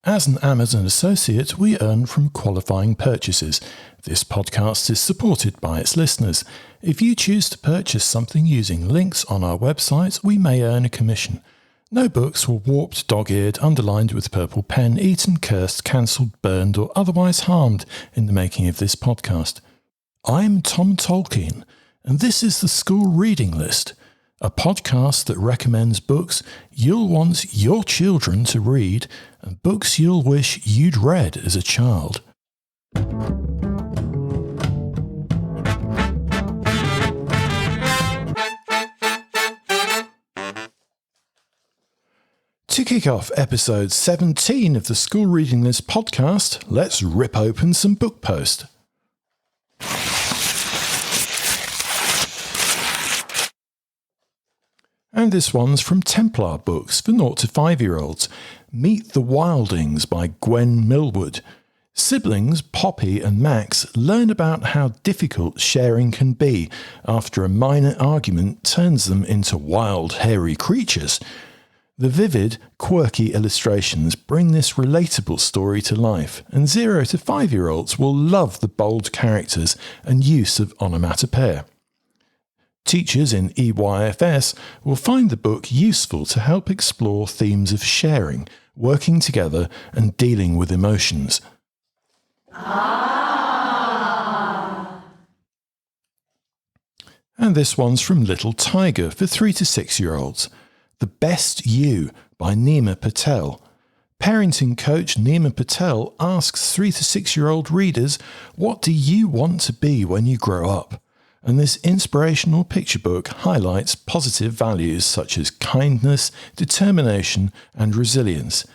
As an Amazon associate, we earn from qualifying purchases. This podcast is supported by its listeners. If you choose to purchase something using links on our website, we may earn a commission. No books were warped, dog-eared, underlined with purple pen, eaten, cursed, cancelled, burned, or otherwise harmed in the making of this podcast. I'm Tom Tolkien, and this is the School Reading List, a podcast that recommends books you'll want your children to read and books you'll wish you'd read as a child. To kick off episode 17 of the School Reading List podcast, let's rip open some book post. And this one's from Templar Books for 0 to 5-year-olds. Meet the Wildlings by Gwen Millward. Siblings Poppy and Max learn about how difficult sharing can be after a minor argument turns them into wild, hairy creatures. The vivid, quirky illustrations bring this relatable story to life, and 0 to 5-year-olds will love the bold characters and use of onomatopoeia. Teachers in EYFS will find the book useful to help explore themes of sharing, working together, and dealing with emotions. And this one's from Little Tiger for 3 to 6-year-olds. The Best You by Nima Patel. Parenting coach Nima Patel asks 3 to 6-year-old readers, what do you want to be when you grow up? And this inspirational picture book highlights positive values such as kindness, determination, and resilience.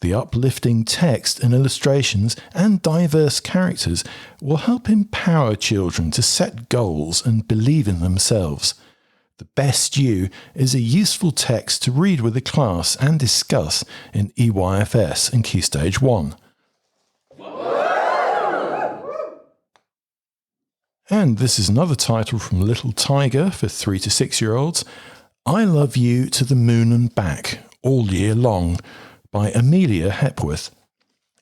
The uplifting text and illustrations and diverse characters will help empower children to set goals and believe in themselves. The Best You is a useful text to read with the class and discuss in EYFS and Key Stage 1. And this is another title from Little Tiger for 3 to 6-year-olds. I Love You to the Moon and Back, All Year Long, by Amelia Hepworth.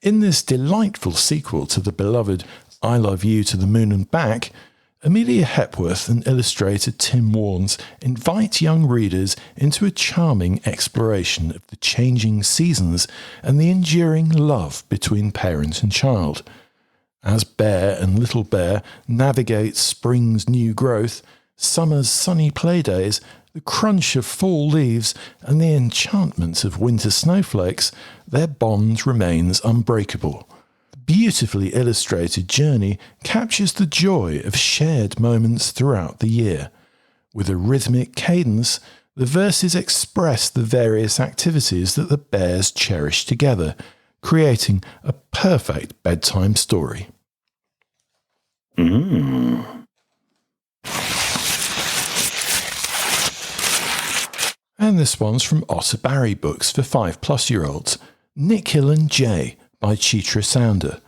In this delightful sequel to the beloved I Love You to the Moon and Back, Amelia Hepworth and illustrator Tim Warnes invite young readers into a charming exploration of the changing seasons and the enduring love between parent and child. As Bear and Little Bear navigate spring's new growth, summer's sunny playdays, the crunch of fall leaves, and the enchantment of winter snowflakes, their bond remains unbreakable. The beautifully illustrated journey captures the joy of shared moments throughout the year. With a rhythmic cadence, the verses express the various activities that the bears cherish together, creating a perfect bedtime story. And this one's from Otter Barry Books for 5+-year-olds. Nikhil and Jay by Chitra Soundar.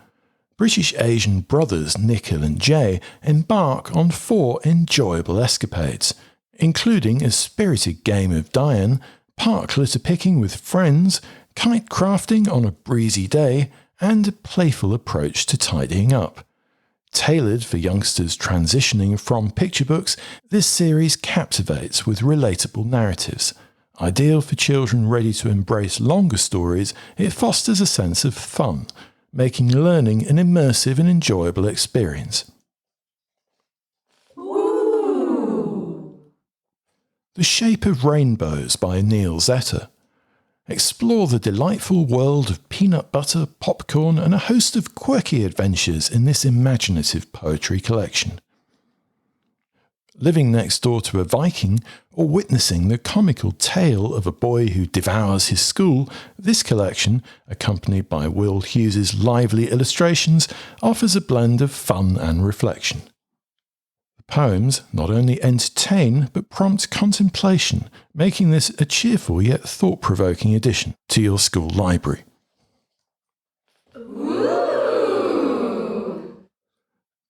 British Asian brothers Nikhil and Jay embark on 4 enjoyable escapades, including a spirited game of Diane, park litter picking with friends, kite crafting on a breezy day, and a playful approach to tidying up. Tailored for youngsters transitioning from picture books, this series captivates with relatable narratives. Ideal for children ready to embrace longer stories, it fosters a sense of fun, making learning an immersive and enjoyable experience. The Shape of Rainbows by Neal Zetter. Explore the delightful world of peanut butter, popcorn, and a host of quirky adventures in this imaginative poetry collection. Living next door to a Viking, or witnessing the comical tale of a boy who devours his school, this collection, accompanied by Will Hughes's lively illustrations, offers a blend of fun and reflection. The poems not only entertain but prompt contemplation, making this a cheerful yet thought-provoking addition to your school library.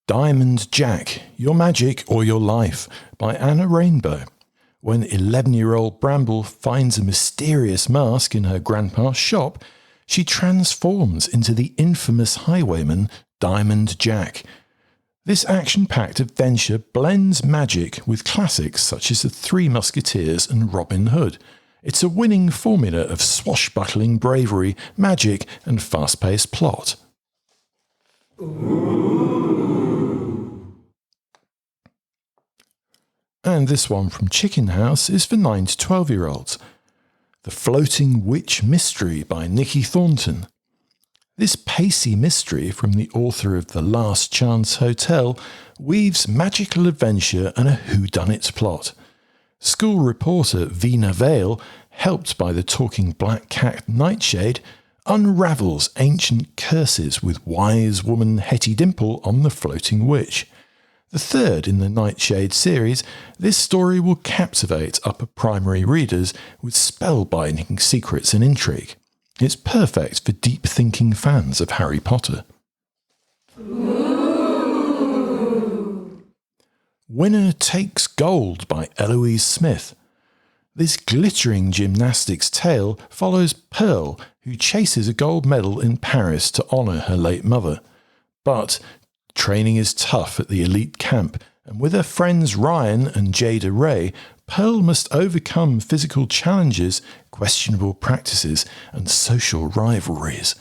Diamond Jack, Your Magic or Your Life by Anna Rainbow. When 11-year-old Bramble finds a mysterious mask in her grandpa's shop, she transforms into the infamous highwayman Diamond Jack. This action-packed adventure blends magic with classics such as The Three Musketeers and Robin Hood. It's a winning formula of swashbuckling bravery, magic, and fast-paced plot. And this one from Chicken House is for 9 to 12-year-olds. The Floating Witch Mystery by Nicki Thornton. This pacey mystery from the author of The Last Chance Hotel weaves magical adventure and a whodunit plot. School reporter Vina Vale, helped by the talking black cat Nightshade, unravels ancient curses with wise woman Hetty Dimple on the floating witch. The third in the Nightshade series, this story will captivate upper primary readers with spellbinding secrets and intrigue. It's perfect for deep-thinking fans of Harry Potter. Ooh. Winner Takes Gold by Eloise Smith. This glittering gymnastics tale follows Pearl, who chases a gold medal in Paris to honour her late mother. But training is tough at the elite camp, and with her friends Ryan and Jada Ray, Pearl must overcome physical challenges, questionable practices, and social rivalries.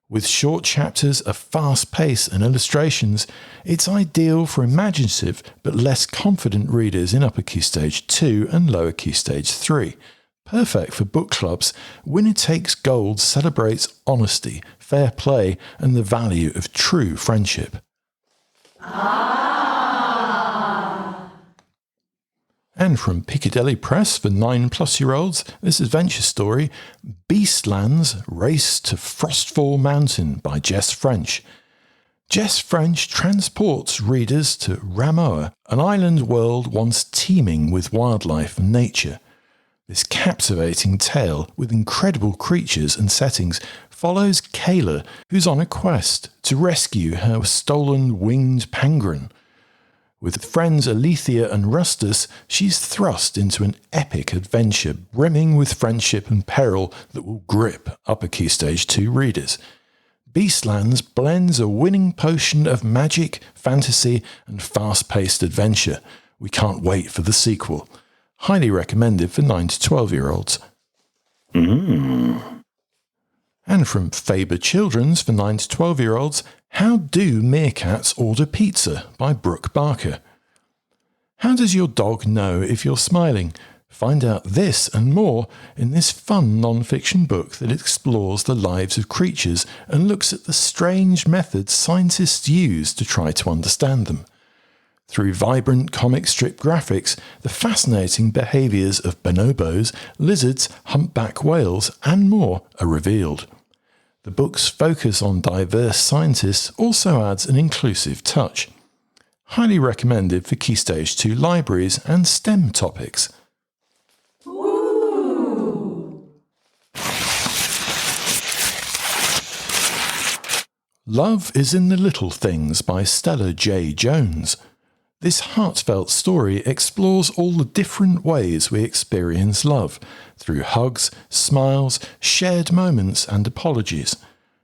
With short chapters, a fast pace, and illustrations, it's ideal for imaginative but less confident readers in Upper Key Stage 2 and Lower Key Stage 3. Perfect for book clubs, Winner Takes Gold celebrates honesty, fair play, and the value of true friendship. And from Piccadilly Press for 9+-year-olds, this adventure story, Beastlands Race to Frostfall Mountain by Jess French. Jess French transports readers to Ramoa, an island world once teeming with wildlife and nature. This captivating tale, with incredible creatures and settings, follows Kayla, who's on a quest to rescue her stolen winged penguin. With friends Alethea and Rustus, she's thrust into an epic adventure brimming with friendship and peril that will grip Upper Key Stage 2 readers. Beastlands blends a winning potion of magic, fantasy, and fast-paced adventure. We can't wait for the sequel. Highly recommended for 9 to 12-year-olds. And from Faber Children's for 9 to 12-year-olds, How Do Meerkats Order Pizza by Brooke Barker. How does your dog know if you're smiling? Find out this and more in this fun non-fiction book that explores the lives of creatures and looks at the strange methods scientists use to try to understand them. Through vibrant comic strip graphics, the fascinating behaviours of bonobos, lizards, humpback whales, and more are revealed. The book's focus on diverse scientists also adds an inclusive touch. Highly recommended for Key Stage 2 libraries and STEM topics. Ooh. Love is in the Little Things by Stella J. Jones. This heartfelt story explores all the different ways we experience love, through hugs, smiles, shared moments, and apologies.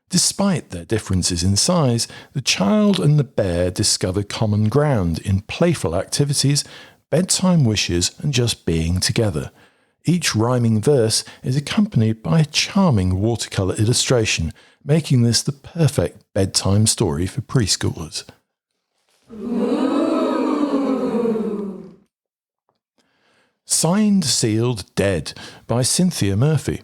Despite their differences in size, the child and the bear discover common ground in playful activities, bedtime wishes, and just being together. Each rhyming verse is accompanied by a charming watercolour illustration, making this the perfect bedtime story for preschoolers. Signed, Sealed, Dead by Cynthia Murphy.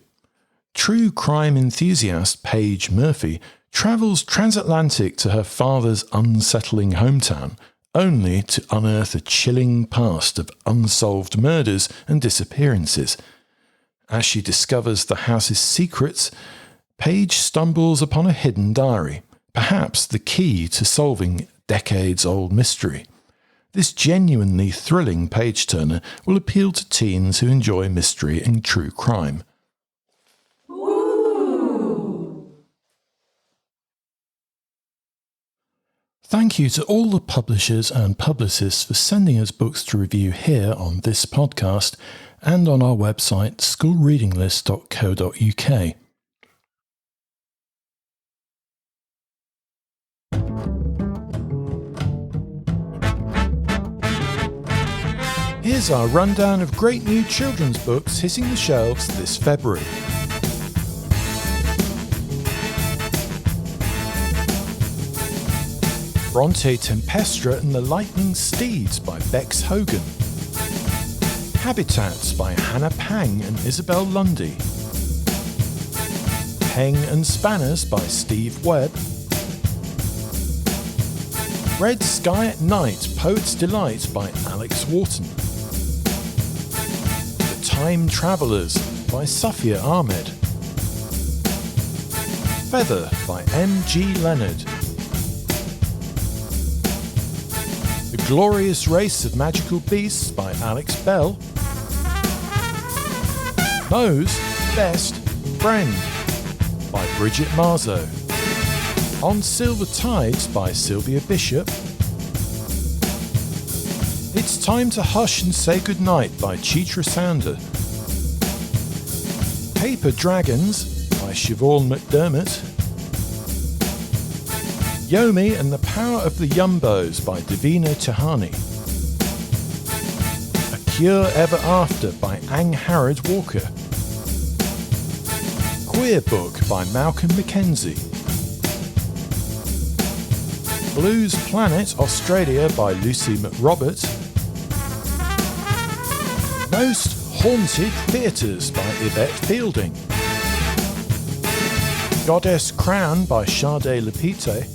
True crime enthusiast Paige Murphy travels transatlantic to her father's unsettling hometown, only to unearth a chilling past of unsolved murders and disappearances. As she discovers the house's secrets, Paige stumbles upon a hidden diary, perhaps the key to solving a decades-old mystery. This genuinely thrilling page-turner will appeal to teens who enjoy mystery and true crime. Thank you to all the publishers and publicists for sending us books to review here on this podcast and on our website schoolreadinglist.co.uk. Here's our rundown of great new children's books hitting the shelves this February. Bronte, Tempestra and the Lightning Steeds by Bex Hogan. Habitats by Hannah Peng and Isobel Lundie. Peng and Spanners by Steve Webb. Red Sky at Night, Poet's Delight by Alex Wharton. The Time Travellers by Safia Ahmed. Feather by M.G. Leonard. The Glorious Race of Magical Beasts by Alex Bell. Moe's Best Friend by Bridget Marzo. On Silver Tides by Sylvia Bishop. It's Time to Hush and Say Goodnight by Chitra Soundar. Paper Dragons by Siobhan McDermott. Yomi and the Power of the Yumbos by Davina Tahani. A Cure Ever After by Ang Harrod Walker. Queer Book by Malcolm Mackenzie. Blues Planet Australia by Lucy McRobert. Most Haunted Theatres by Yvette Fielding. Goddess Crown by Sade Lepite.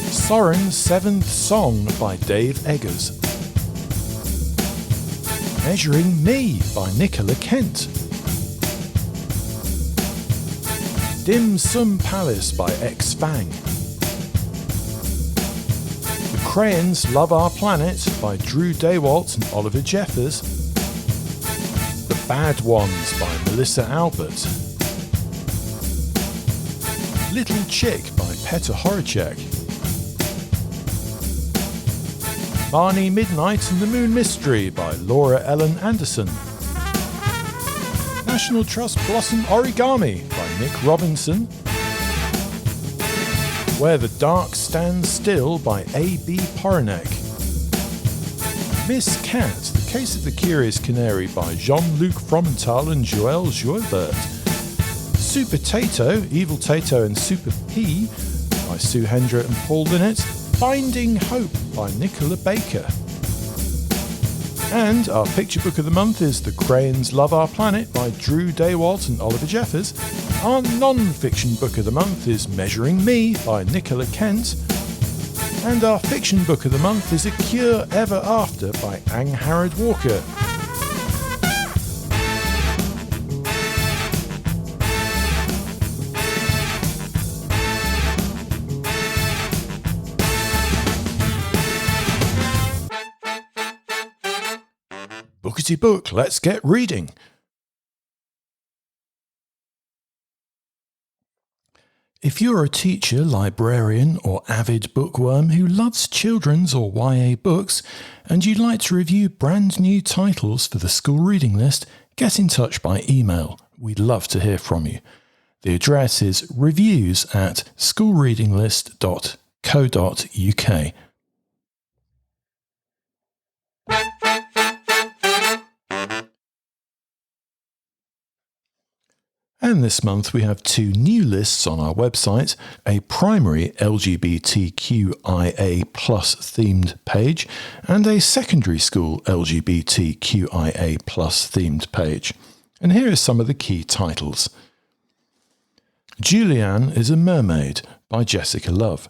Soren's Seventh Song by Dave Eggers. Measuring Me by Nicola Kent. Dim Sum Palace by X Fang. The Crayons Love Our Planet by Drew Daywalt and Oliver Jeffers. The Bad Ones by Melissa Albert. Little Chick by Peter Horacek. Barney Midnight and the Moon Mystery by Laura Ellen Anderson. National Trust Blossom Origami by Nick Robinson. Where the Dark Stands Still by A.B. Poronek. Miss Cat, The Case of the Curious Canary by Jean-Luc Fromental and Joël Joubert. Super Tato, Evil Tato and Super P by Sue Hendra and Paul Linnett. Finding Hope by Nicola Baker. And our picture book of the month is The Crayons Love Our Planet by Drew Daywalt and Oliver Jeffers. Our non-fiction book of the month is Measuring Me by Nicola Kent. And our fiction book of the month is A Cure Ever After by Ang Harrod Walker. Bookity book, let's get reading. If you're a teacher, librarian or avid bookworm who loves children's or YA books and you'd like to review brand new titles for the school reading list, get in touch by email. We'd love to hear from you. The address is reviews@schoolreadinglist.co.uk. And this month we have two new lists on our website, a primary LGBTQIA+ themed page and a secondary school LGBTQIA+ themed page. And here are some of the key titles. Julianne is a Mermaid by Jessica Love.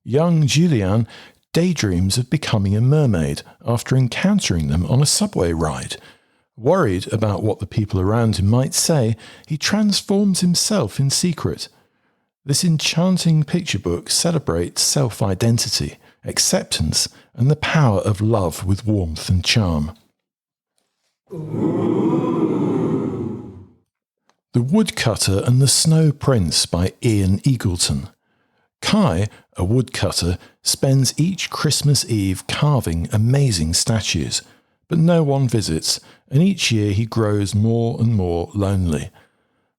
Young Julianne daydreams of becoming a mermaid after encountering them on a subway ride. Worried about what the people around him might say, he transforms himself in secret. This enchanting picture book celebrates self-identity, acceptance, and the power of love with warmth and charm. Ooh. The Woodcutter and the Snow Prince by Ian Eagleton. Kai, a woodcutter, spends each Christmas Eve carving amazing statues, but no one visits, and each year he grows more and more lonely.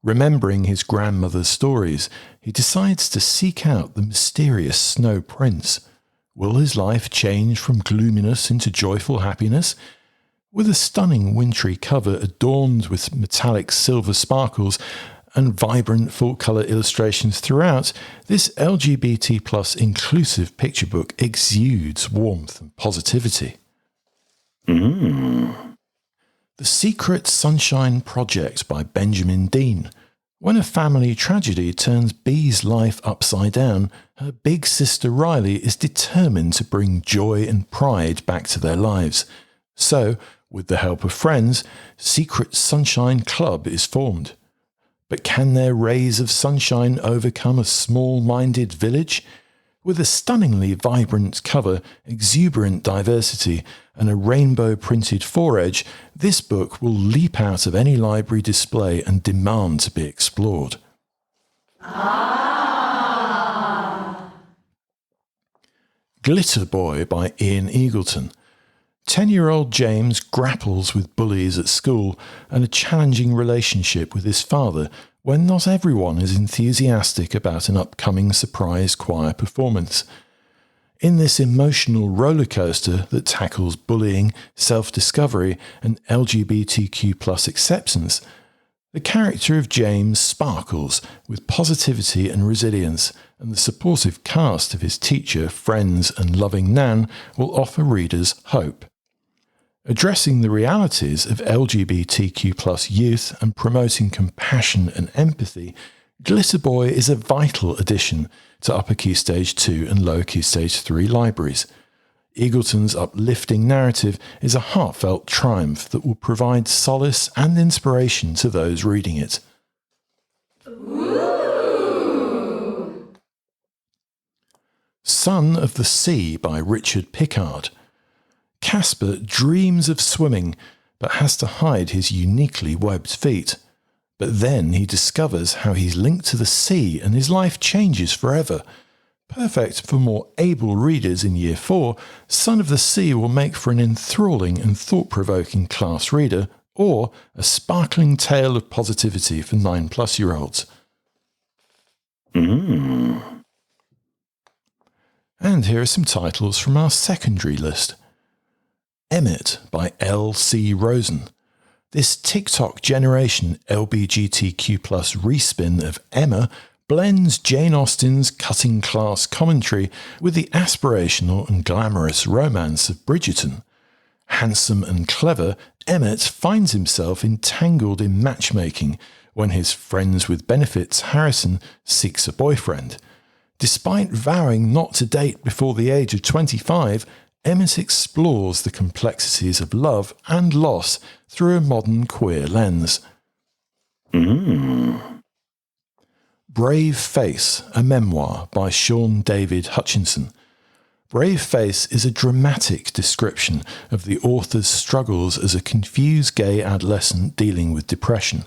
Remembering his grandmother's stories, he decides to seek out the mysterious Snow Prince. Will his life change from gloominess into joyful happiness? With a stunning wintry cover adorned with metallic silver sparkles and vibrant full-colour illustrations throughout, this LGBT plus inclusive picture book exudes warmth and positivity. The Secret Sunshine Project by Benjamin Dean. When a family tragedy turns Bee's life upside down, her big sister Riley is determined to bring joy and pride back to their lives. So, with the help of friends, Secret Sunshine Club is formed. But can their rays of sunshine overcome a small-minded village? With a stunningly vibrant cover, exuberant diversity, and a rainbow-printed foredge, this book will leap out of any library display and demand to be explored. Glitter Boy by Ian Eagleton. 10-year-old James grapples with bullies at school and a challenging relationship with his father when not everyone is enthusiastic about an upcoming surprise choir performance. In this emotional roller coaster that tackles bullying, self-discovery, and LGBTQ+ acceptance, the character of James sparkles with positivity and resilience, and the supportive cast of his teacher, friends, and loving Nan will offer readers hope. Addressing the realities of LGBTQ+ youth and promoting compassion and empathy, Glitter Boy is a vital addition to Upper Key Stage 2 and Lower Key Stage 3 libraries. Eagleton's uplifting narrative is a heartfelt triumph that will provide solace and inspiration to those reading it. Ooh. Son of the Sea by Richard Pickard. Casper dreams of swimming, but has to hide his uniquely webbed feet. But then he discovers how he's linked to the sea and his life changes forever. Perfect for more able readers in Year 4, Son of the Sea will make for an enthralling and thought-provoking class reader, or a sparkling tale of positivity for 9+-year-olds. And here are some titles from our secondary list. Emmett by L.C. Rosen. This TikTok generation LBGTQ+ respin of Emma blends Jane Austen's cutting-class commentary with the aspirational and glamorous romance of Bridgerton. Handsome and clever, Emmett finds himself entangled in matchmaking when his friends with benefits Harrison seeks a boyfriend. Despite vowing not to date before the age of 25, Emmett explores the complexities of love and loss through a modern queer lens. Brave Face, a memoir by Sean David Hutchinson. Brave Face is a dramatic description of the author's struggles as a confused gay adolescent dealing with depression.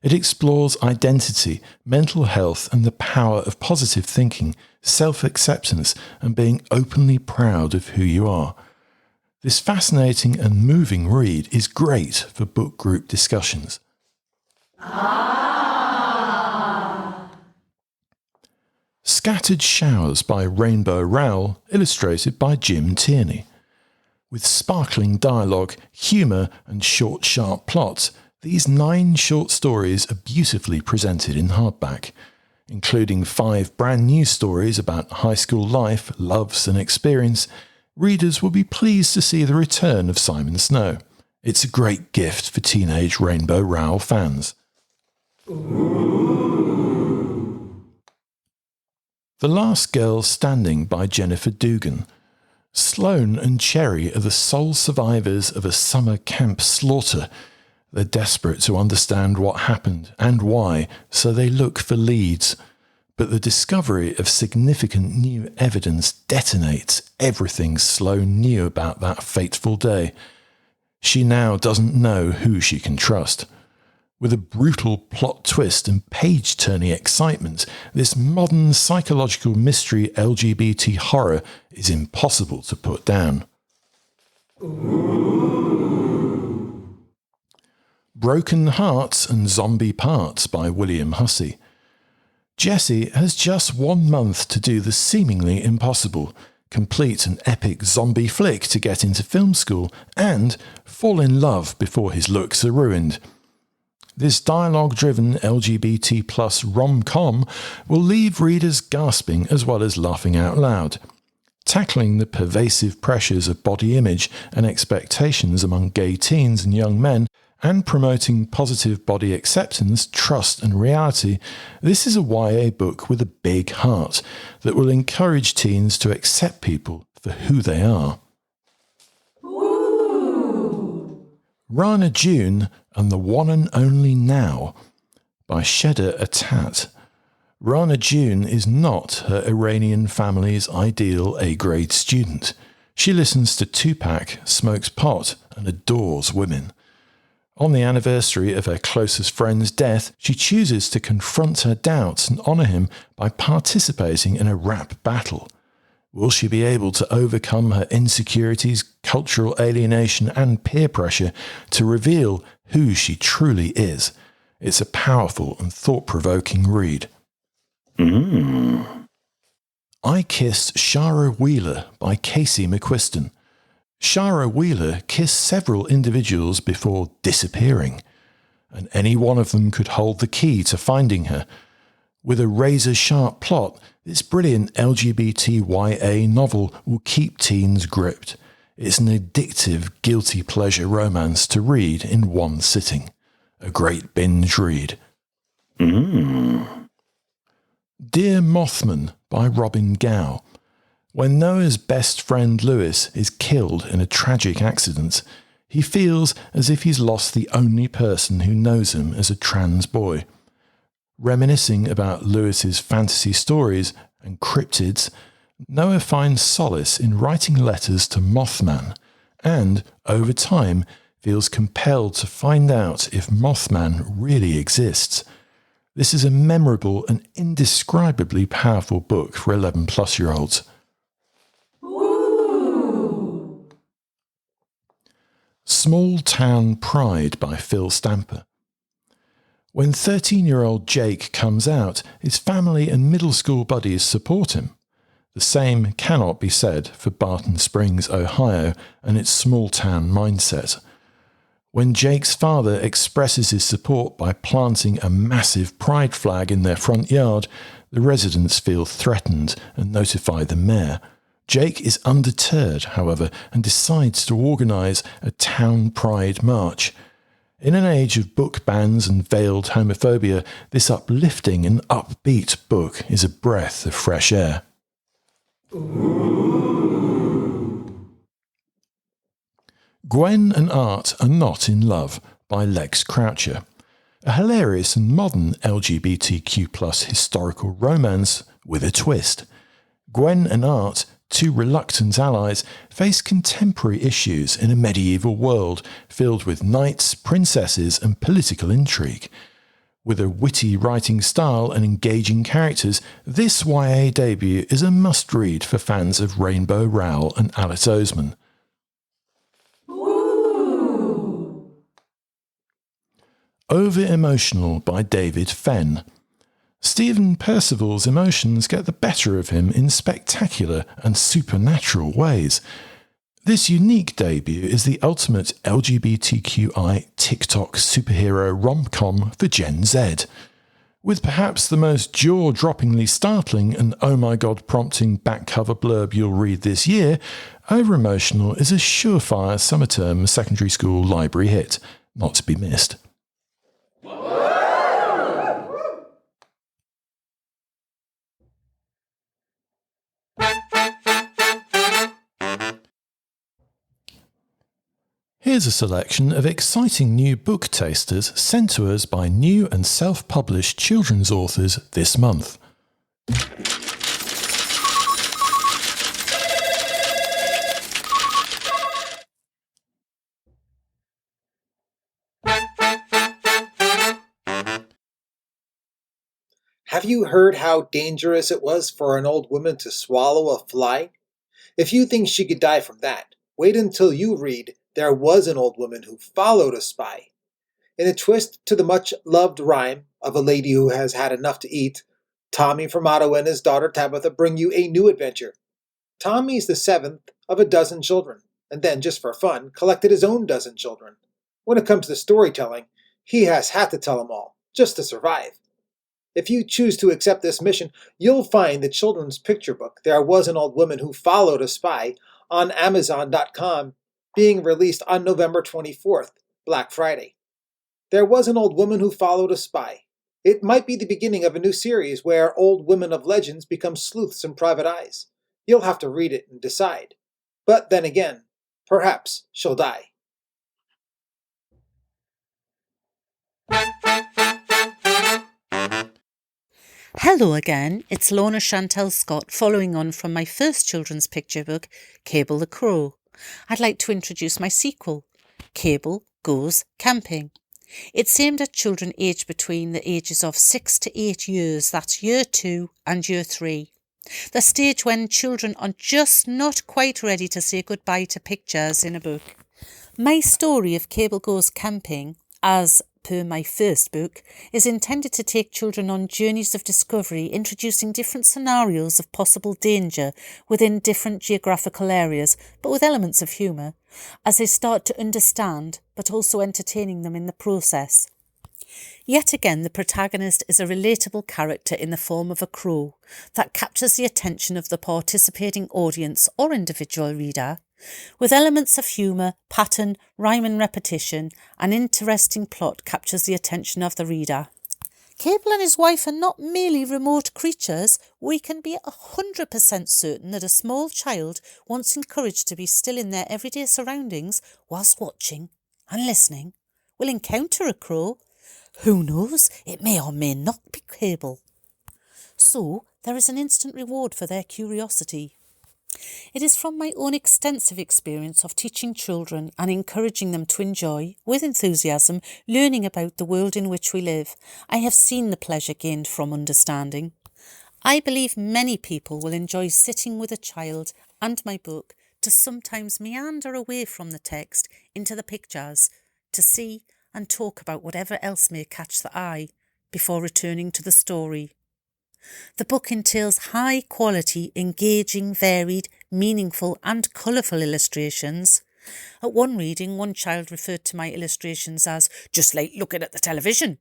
It explores identity, mental health, and the power of positive thinking, self-acceptance, and being openly proud of who you are. This fascinating and moving read is great for book group discussions. Scattered Showers by Rainbow Rowell, illustrated by Jim Tierney. With sparkling dialogue, humour, and short, sharp plots, these 9 short stories are beautifully presented in hardback, including 5 brand new stories about high school life, loves, and experience. Readers will be pleased to see the return of Simon Snow. It's a great gift for teenage Rainbow Rowell fans. The Last Girl Standing by Jennifer Dugan. Sloane and Cherry are the sole survivors of a summer camp slaughter. They're desperate to understand what happened and why, so they look for leads. But the discovery of significant new evidence detonates everything Sloane knew about that fateful day. She now doesn't know who she can trust. With a brutal plot twist and page-turning excitement, this modern psychological mystery LGBT horror is impossible to put down. Broken Hearts and Zombie Parts by William Hussey. Jessie has just 1 month to do the seemingly impossible, complete an epic zombie flick to get into film school, and fall in love before his looks are ruined. This dialogue-driven LGBT plus rom-com will leave readers gasping as well as laughing out loud, tackling the pervasive pressures of body image and expectations among gay teens and young men, and promoting positive body acceptance, trust and reality. This is a YA book with a big heart that will encourage teens to accept people for who they are. Ooh. Rana June and the One and Only Now by Shedda Atat. Rana June is not her Iranian family's ideal A-grade student. She listens to Tupac, smokes pot and adores women. On the anniversary of her closest friend's death, she chooses to confront her doubts and honour him by participating in a rap battle. Will she be able to overcome her insecurities, cultural alienation and peer pressure to reveal who she truly is? It's a powerful and thought-provoking read. I Kissed Shara Wheeler by Casey McQuiston. Shara Wheeler kissed several individuals before disappearing, and any one of them could hold the key to finding her. With a razor-sharp plot, this brilliant LGBTYA novel will keep teens gripped. It's an addictive, guilty pleasure romance to read in one sitting. A great binge read. Dear Mothman by Robin Gow. When Noah's best friend Lewis is killed in a tragic accident, he feels as if he's lost the only person who knows him as a trans boy. Reminiscing about Lewis's fantasy stories and cryptids, Noah finds solace in writing letters to Mothman and, over time, feels compelled to find out if Mothman really exists. This is a memorable and indescribably powerful book for 11-plus-year-olds. Ooh. Small Town Pride by Phil Stamper. When 13-year-old Jake comes out, his family and middle school buddies support him. The same cannot be said for Barton Springs, Ohio, and its small-town mindset. When Jake's father expresses his support by planting a massive pride flag in their front yard, the residents feel threatened and notify the mayor. Jake is undeterred, however, and decides to organise a town pride march. In an age of book bans and veiled homophobia, this uplifting and upbeat book is a breath of fresh air. Gwen and Art Are Not in Love by Lex Croucher. A hilarious and modern LGBTQ+ historical romance with a twist. Gwen and Art, two reluctant allies, face contemporary issues in a medieval world filled with knights, princesses and political intrigue. With a witty writing style and engaging characters, this YA debut is a must-read for fans of Rainbow Rowell and Alice Oseman. Ooh. Over-Emotional by David Fenn. Stephen Percival's emotions get the better of him in spectacular and supernatural ways. This unique debut is the ultimate LGBTQI TikTok superhero rom-com for Gen Z. With perhaps the most jaw-droppingly startling and oh my god prompting back cover blurb you'll read this year, Over-Emotional is a surefire summer term secondary school library hit, not to be missed. Here's a selection of exciting new book tasters sent to us by new and self-published children's authors this month. Have you heard how dangerous it was for an old woman to swallow a fly? If you think she could die from that, wait until you read There Was an Old Woman Who Followed a Spy. In a twist to the much-loved rhyme of a lady who has had enough to eat, Tommy from Ottawa and his daughter Tabitha bring you a new adventure. Tommy's the seventh of a dozen children, and then, just for fun, collected his own dozen children. When it comes to storytelling, he has had to tell them all, just to survive. If you choose to accept this mission, you'll find the children's picture book, There Was an Old Woman Who Followed a Spy, on Amazon.com, being released on November 24th, Black Friday. There was an old woman who followed a spy. It might be the beginning of a new series where old women of legends become sleuths in private eyes. You'll have to read it and decide. But then again, perhaps she'll die. Hello again, it's Lorna Chantel Scott following on from my first children's picture book, Cable the Crow. I'd like to introduce my sequel, Cable Goes Camping. It's aimed at children aged between the ages of 6 to 8 years, that's year 2 and year 3. The stage when children are just not quite ready to say goodbye to pictures in a book. My story of Cable Goes Camping, as per my first book, is intended to take children on journeys of discovery, introducing different scenarios of possible danger within different geographical areas, but with elements of humour, as they start to understand, but also entertaining them in the process. Yet again, the protagonist is a relatable character in the form of a crow that captures the attention of the participating audience or individual reader. With elements of humour, pattern, rhyme and repetition, an interesting plot captures the attention of the reader. Cable and his wife are not merely remote creatures. We can be 100% certain that a small child, once encouraged to be still in their everyday surroundings whilst watching and listening, will encounter a crow. Who knows, it may or may not be Cable. So there is an instant reward for their curiosity. It is from my own extensive experience of teaching children and encouraging them to enjoy, with enthusiasm, learning about the world in which we live. I have seen the pleasure gained from understanding. I believe many people will enjoy sitting with a child and my book to sometimes meander away from the text into the pictures, to see and talk about whatever else may catch the eye, before returning to the story. The book entails high-quality, engaging, varied, meaningful and colourful illustrations. At one reading, one child referred to my illustrations as just like looking at the television.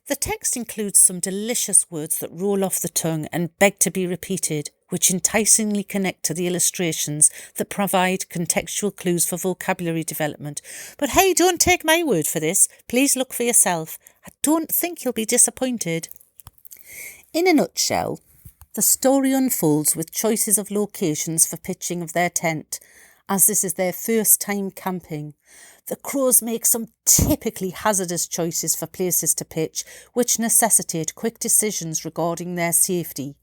The text includes some delicious words that roll off the tongue and beg to be repeated, which enticingly connect to the illustrations that provide contextual clues for vocabulary development. But hey, don't take my word for this. Please look for yourself. I don't think you'll be disappointed. In a nutshell, the story unfolds with choices of locations for pitching of their tent, as this is their first time camping. The crows make some typically hazardous choices for places to pitch, which necessitate quick decisions regarding their safety.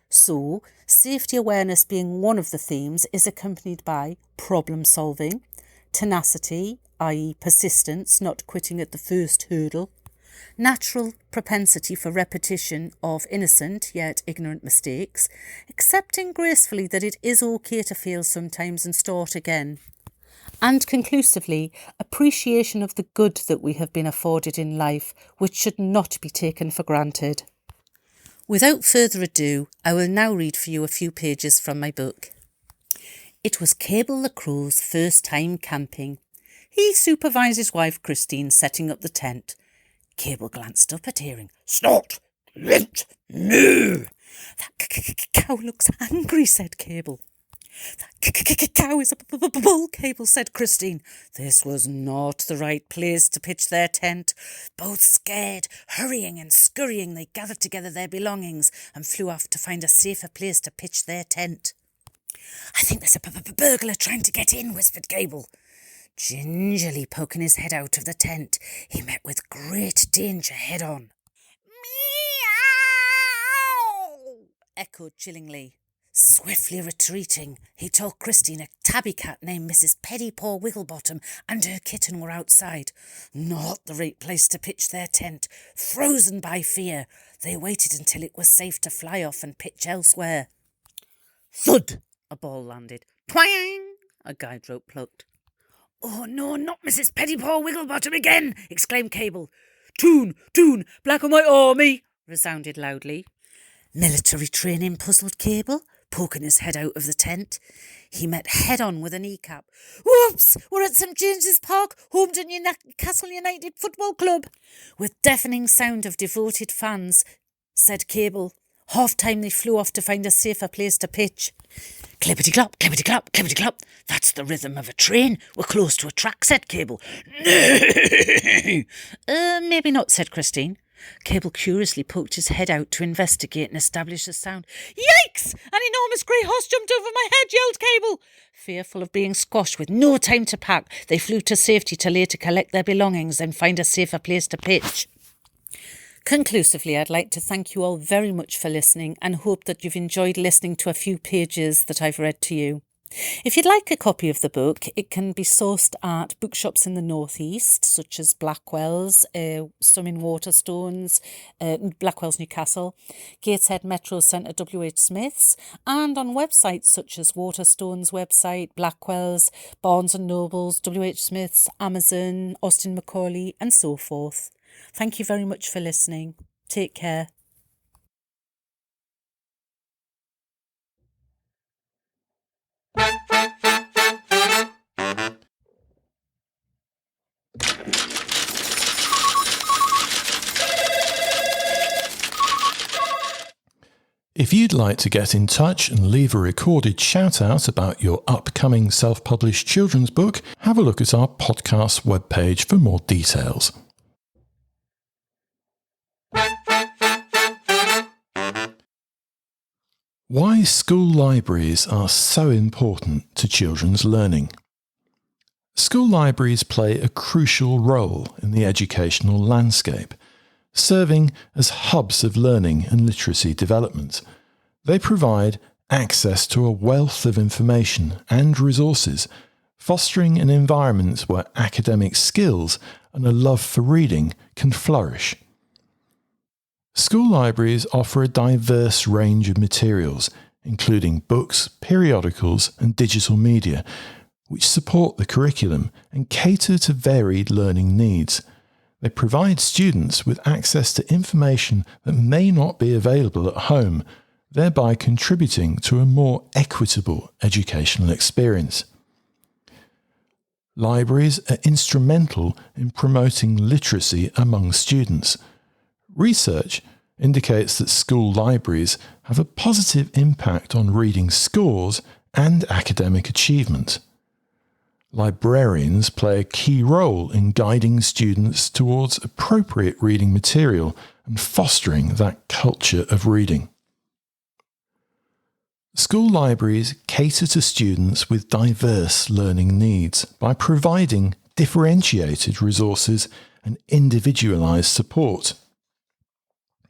So, safety awareness being one of the themes is accompanied by problem solving, tenacity, i.e. persistence, not quitting at the first hurdle, natural propensity for repetition of innocent yet ignorant mistakes, accepting gracefully that it is okay to fail sometimes and start again, and conclusively, appreciation of the good that we have been afforded in life, which should not be taken for granted. Without further ado, I will now read for you a few pages from my book. It was Cable the Crow's first time camping. He supervised his wife Christine setting up the tent. Cable glanced up at hearing, "Snort! Lint! Moo!" "That cow looks angry," said Cable. "That cow is a bull," Cable said Christine. This was not the right place to pitch their tent. Both scared, hurrying and scurrying, they gathered together their belongings and flew off to find a safer place to pitch their tent. "I think there's a burglar trying to get in," whispered Cable. Gingerly poking his head out of the tent, he met with great danger head-on. "Meow!" echoed chillingly. Swiftly retreating, he told Christine a tabby cat named Mrs. Pettypaw Wigglebottom and her kitten were outside. Not the right place to pitch their tent. Frozen by fear, they waited until it was safe to fly off and pitch elsewhere. Thud! A ball landed. Twang! A guide rope plucked. "Oh no, not Mrs. Pettypaw Wigglebottom again!" exclaimed Cable. "Toon, toon, black and white army!" resounded loudly. Military training, puzzled Cable. poking his head out of the tent. He met head-on with a kneecap. "Whoops! We're at St James's Park, home to Newcastle United Football Club." With deafening sound of devoted fans, said Cable. Half-time they flew off to find a safer place to pitch. "Clippity-clop, clippity-clop, clippity-clop. That's the rhythm of a train. We're close to a track," said Cable. "No!" Maybe not," said Christine. Cable curiously poked his head out to investigate and establish the sound. "Yikes! An enormous grey horse jumped over my head," yelled Cable. Fearful of being squashed with no time to pack, they flew to safety to later collect their belongings and find a safer place to pitch. Conclusively, I'd like to thank you all very much for listening and hope that you've enjoyed listening to a few pages that I've read to you. If you'd like a copy of the book, it can be sourced at bookshops in the northeast, such as Blackwell's, some in Waterstones, Blackwell's Newcastle, Gateshead Metro Centre WH Smith's, and on websites such as Waterstones' website, Blackwell's, Barnes & Noble's, WH Smith's, Amazon, Austin Macaulay, and so forth. Thank you very much for listening. Take care. If you'd like to get in touch and leave a recorded shout-out about your upcoming self-published children's book, have a look at our podcast webpage for more details. Why school libraries are so important to children's learning. School libraries play a crucial role in the educational landscape, serving as hubs of learning and literacy development. They provide access to a wealth of information and resources, fostering an environment where academic skills and a love for reading can flourish. School libraries offer a diverse range of materials, including books, periodicals, and digital media, which support the curriculum and cater to varied learning needs. They provide students with access to information that may not be available at home, thereby contributing to a more equitable educational experience. Libraries are instrumental in promoting literacy among students. Research indicates that school libraries have a positive impact on reading scores and academic achievement. Librarians play a key role in guiding students towards appropriate reading material and fostering that culture of reading. School libraries cater to students with diverse learning needs by providing differentiated resources and individualised support.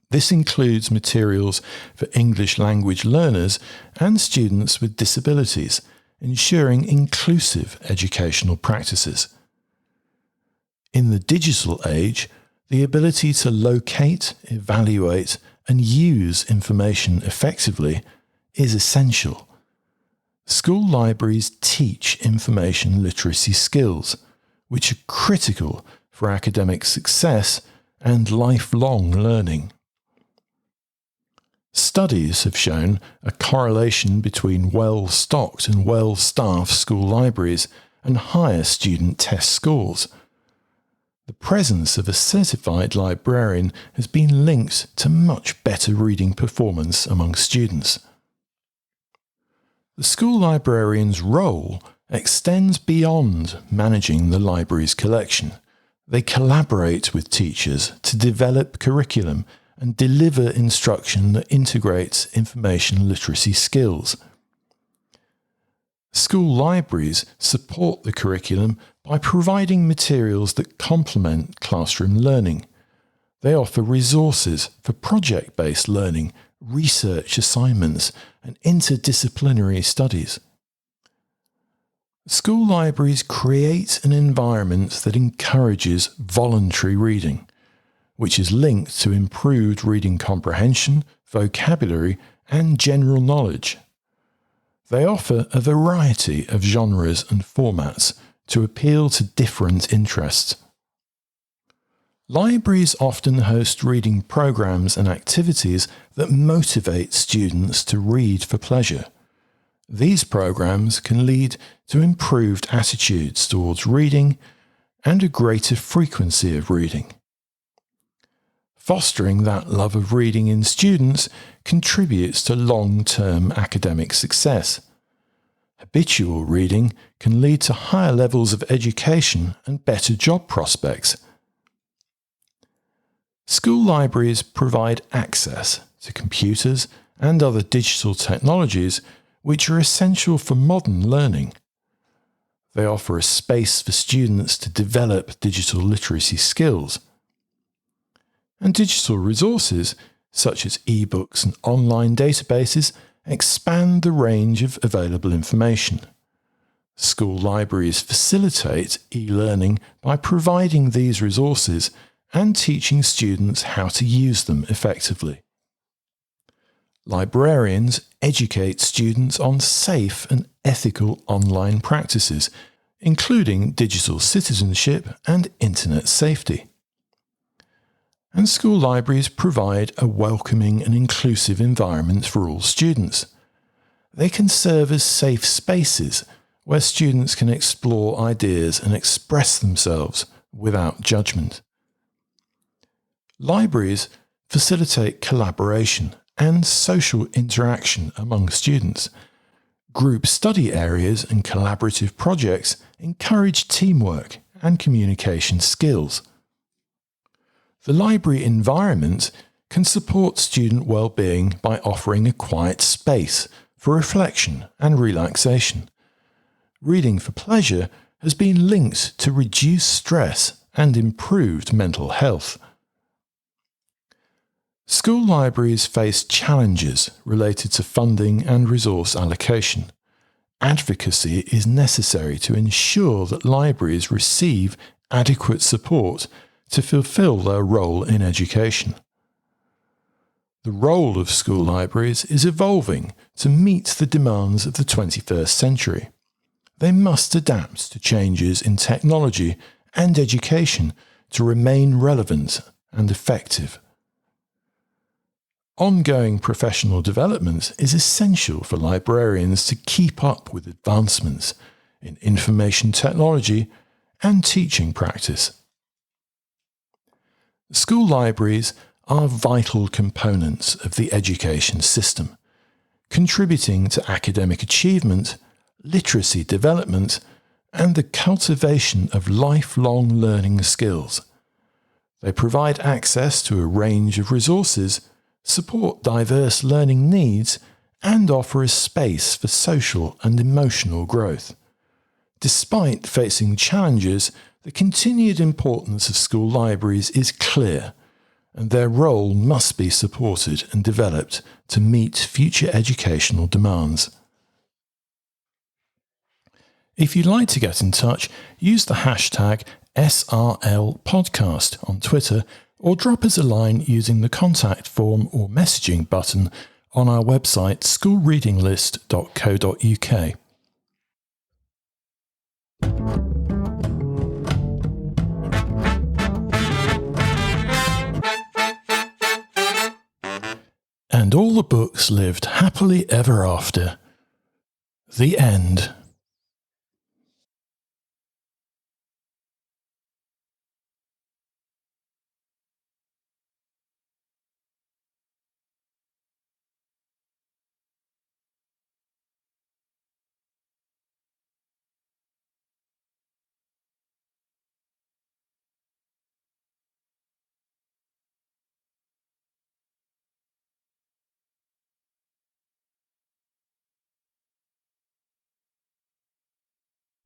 This includes materials for English language learners and students with disabilities, ensuring inclusive educational practices. In the digital age, the ability to locate, evaluate, and use information effectively is essential. School libraries teach information literacy skills, which are critical for academic success and lifelong learning. Studies have shown a correlation between well-stocked and well-staffed school libraries and higher student test scores. The presence of a certified librarian has been linked to much better reading performance among students. The school librarian's role extends beyond managing the library's collection. They collaborate with teachers to develop curriculum and deliver instruction that integrates information literacy skills. School libraries support the curriculum by providing materials that complement classroom learning. They offer resources for project-based learning, research assignments, and interdisciplinary studies. School libraries create an environment that encourages voluntary reading, which is linked to improved reading comprehension, vocabulary, and general knowledge. They offer a variety of genres and formats to appeal to different interests. Libraries often host reading programs and activities that motivate students to read for pleasure. These programs can lead to improved attitudes towards reading and a greater frequency of reading. Fostering that love of reading in students contributes to long-term academic success. Habitual reading can lead to higher levels of education and better job prospects. School libraries provide access to computers and other digital technologies which are essential for modern learning. They offer a space for students to develop digital literacy skills. And digital resources, such as e-books and online databases, expand the range of available information. School libraries facilitate e-learning by providing these resources and teaching students how to use them effectively. Librarians educate students on safe and ethical online practices, including digital citizenship and internet safety. And school libraries provide a welcoming and inclusive environment for all students. They can serve as safe spaces where students can explore ideas and express themselves without judgment. Libraries facilitate collaboration and social interaction among students. Group study areas and collaborative projects encourage teamwork and communication skills. The library environment can support student well-being by offering a quiet space for reflection and relaxation. Reading for pleasure has been linked to reduced stress and improved mental health. School libraries face challenges related to funding and resource allocation. Advocacy is necessary to ensure that libraries receive adequate support to fulfill their role in education. The role of school libraries is evolving to meet the demands of the 21st century. They must adapt to changes in technology and education to remain relevant and effective. Ongoing professional development is essential for librarians to keep up with advancements in information technology and teaching practice. School libraries are vital components of the education system, contributing to academic achievement, literacy development, and the cultivation of lifelong learning skills. They provide access to a range of resources, support diverse learning needs, and offer a space for social and emotional growth. Despite facing challenges, the continued importance of school libraries is clear, and their role must be supported and developed to meet future educational demands. If you'd like to get in touch, use the hashtag SRLpodcast on Twitter or drop us a line using the contact form or messaging button on our website schoolreadinglist.co.uk. And all the books lived happily ever after. The end.